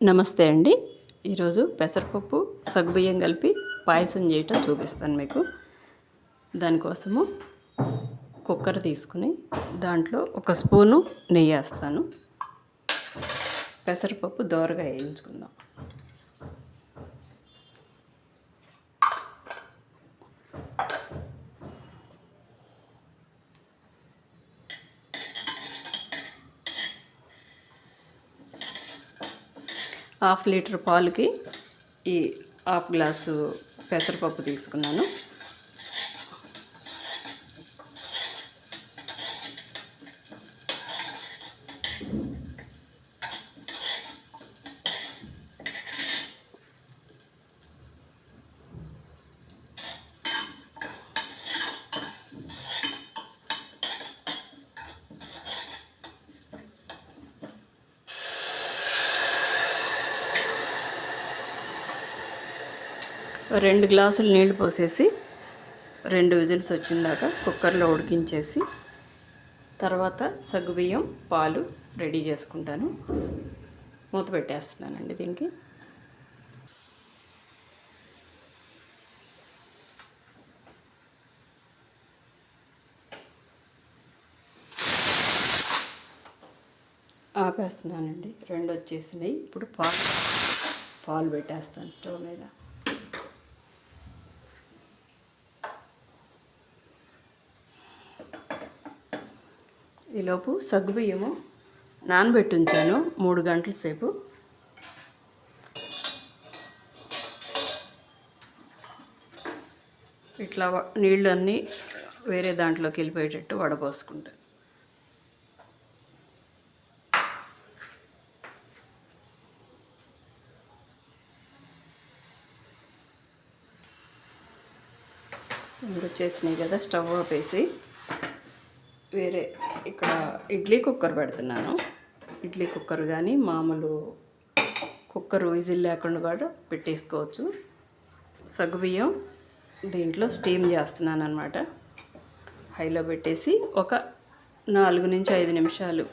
నమస్తే అండి. ఈరోజు పెసరపప్పు సగ్గుబియ్యం కలిపి పాయసం చేయటం చూపిస్తాను మీకు. దానికోసము కుక్కర్ తీసుకుని దాంట్లో ఒక స్పూను నెయ్యి వేస్తాను. పెసరపప్పు దోరగా వేయించుకుందాం. హాఫ్ లీటర్ పాలుకి ఈ హాఫ్ గ్లాసు పెసరపప్పు తీసుకున్నాను. రెండు గ్లాసులు నీళ్లు పోసేసి 2 విజిల్స్ వచ్చిందాక కుక్కర్లో ఉడికించేసి తర్వాత సగ్గుబియ్యం పాలు రెడీ చేసుకుంటాను. మూత పెట్టేస్తున్నానండి దీనికి. ఆపేస్తున్నానండి. 2 వచ్చేసినాయి. ఇప్పుడు పాలు పెట్టేస్తాను స్టవ్ మీద. ఈలోపు సగ్గుబియ్యము నానబెట్టి ఉంచాను 3 గంటల సేపు. ఇట్లా నీళ్ళు అన్నీ వేరే దాంట్లోకి వెళ్ళిపోయేటట్టు వడపోసుకుంటాను. వచ్చేసినాయి కదా, స్టవ్ ఆపేసి వేరే ఇక్కడ ఇడ్లీ కుక్కర్ పెడుతున్నాను. ఇడ్లీ కుక్కర్ కానీ మామూలు కుక్కర్ విజిల్ లేకుండా కూడా పెట్టేసుకోవచ్చు. సగ్గుబియ్యం దీంట్లో స్టీమ్ చేస్తున్నాను అన్నమాట. హైలో పెట్టేసి ఒక 4 నుంచి 5 నిమిషాలు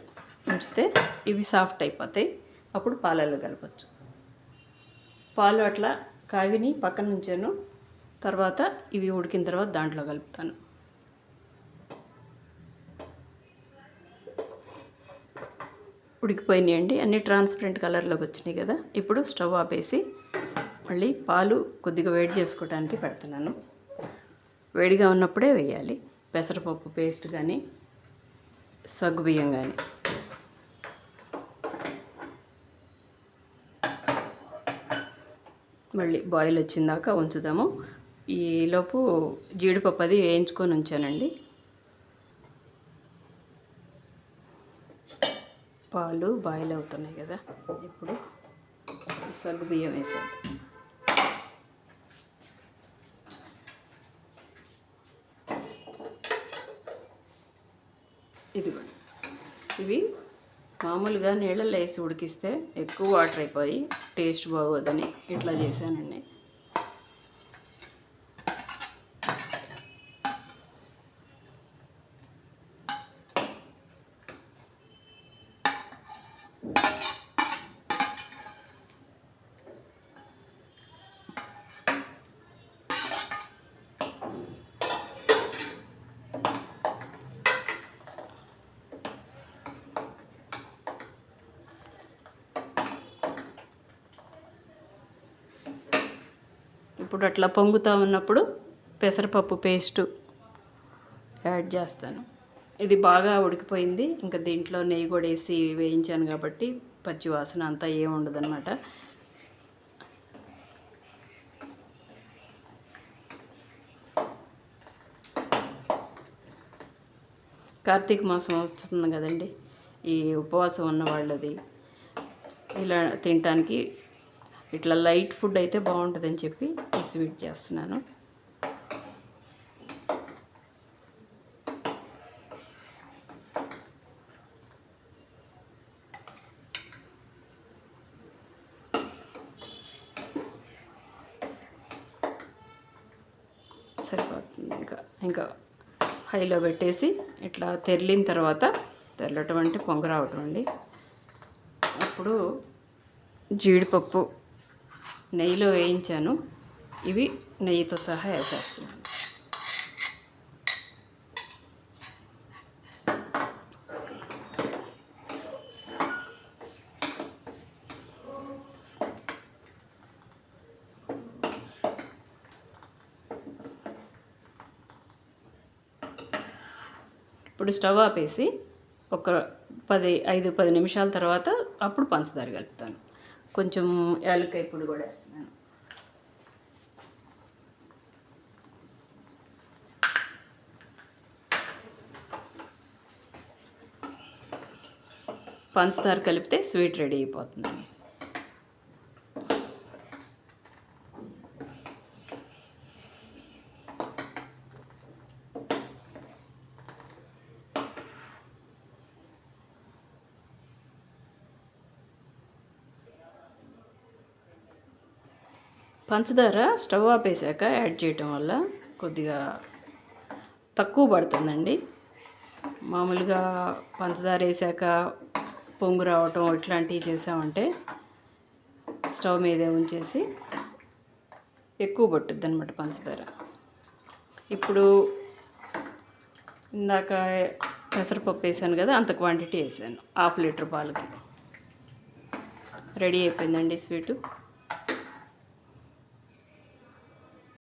ఉంచితే ఇవి సాఫ్ట్ అయిపోతాయి. అప్పుడు పాలల్లో కలపచ్చు. పాలు అట్లా కాగిని పక్కన ఉంచాను. తర్వాత ఇవి ఉడికిన తర్వాత దాంట్లో కలుపుతాను. ఉడికిపోయినాయండి, అన్నీ ట్రాన్స్పరెంట్ కలర్లోకి వచ్చినాయి కదా. ఇప్పుడు స్టవ్ ఆపేసి మళ్ళీ పాలు కొద్దిగా వేడి చేసుకోవడానికి పెడుతున్నాను. వేడిగా ఉన్నప్పుడే వేయాలి పెసరపప్పు పేస్ట్ కానీ సగ్గుబియ్యం కానీ. మళ్ళీ బాయిల్ వచ్చిందాక ఉంచుదాము. ఈలోపు జీడిపప్పు అది వేయించుకొని ఉంచానండి. పాలు బాయిల్ అవుతున్నాయి కదా, ఇప్పుడు సగ్గుబియ్యం వేసాను. ఇదిగోండి, ఇవి మామూలుగా నీళ్ళల్లో వేసి ఉడికిస్తే ఎక్కువ వాటర్ అయిపోయి టేస్ట్ బాగోదని ఇట్లా చేశానండి. ఇప్పుడు అట్లా పొంగుతూ ఉన్నప్పుడు పెసరపప్పు పేస్టు యాడ్ చేస్తాను. ఇది బాగా ఉడికిపోయింది. ఇంకా దీంట్లో నెయ్యి కూడా వేసి వేయించాను కాబట్టి పచ్చి వాసన అంతా ఏమి ఉండదన్నమాట. కార్తీక మాసం వస్తుంది కదండి, ఈ ఉపవాసం ఉన్న వాళ్ళది ఇలా తినటానికి ఇట్లా లైట్ ఫుడ్ అయితే బాగుంటుందని చెప్పి ఈ స్వీట్ చేస్తున్నాను. సరిపోతుంది. ఇంకా హైలో పెట్టేసి ఇట్లా తెరిలిన తర్వాత, తెరలటం అంటే పొంగ రావటం అండి. అప్పుడు జీడిపప్పు నెయ్యిలో వేయించాను. ఇవి నెయ్యితో సహా వేసేస్తున్నాను. ఇప్పుడు స్టవ్ ఆపేసి ఒక 5-10 నిమిషాల తర్వాత అప్పుడు పంచదార కలుపుతాను. కొంచెం యాలక్కాయ పొడి కూడా వేస్తున్నాను. పంచదార కలిపితే స్వీట్ రెడీ అయిపోతుంది. పంచదార స్టవ్ ఆపేసాక యాడ్ చేయటం వల్ల కొద్దిగా తక్కువ పడుతుందండి. మామూలుగా పంచదార వేసాక పొంగు రావటం ఇట్లాంటివి చేసామంటే స్టవ్ మీదే ఉంచేసి ఎక్కువ పట్టుద్ది అనమాట పంచదార. ఇప్పుడు ఇందాక పెసరపప్పు వేసాను కదా, అంత క్వాంటిటీ వేసాను. 1/2 లీటర్ పాలకి రెడీ అయిపోయిందండి స్వీటు.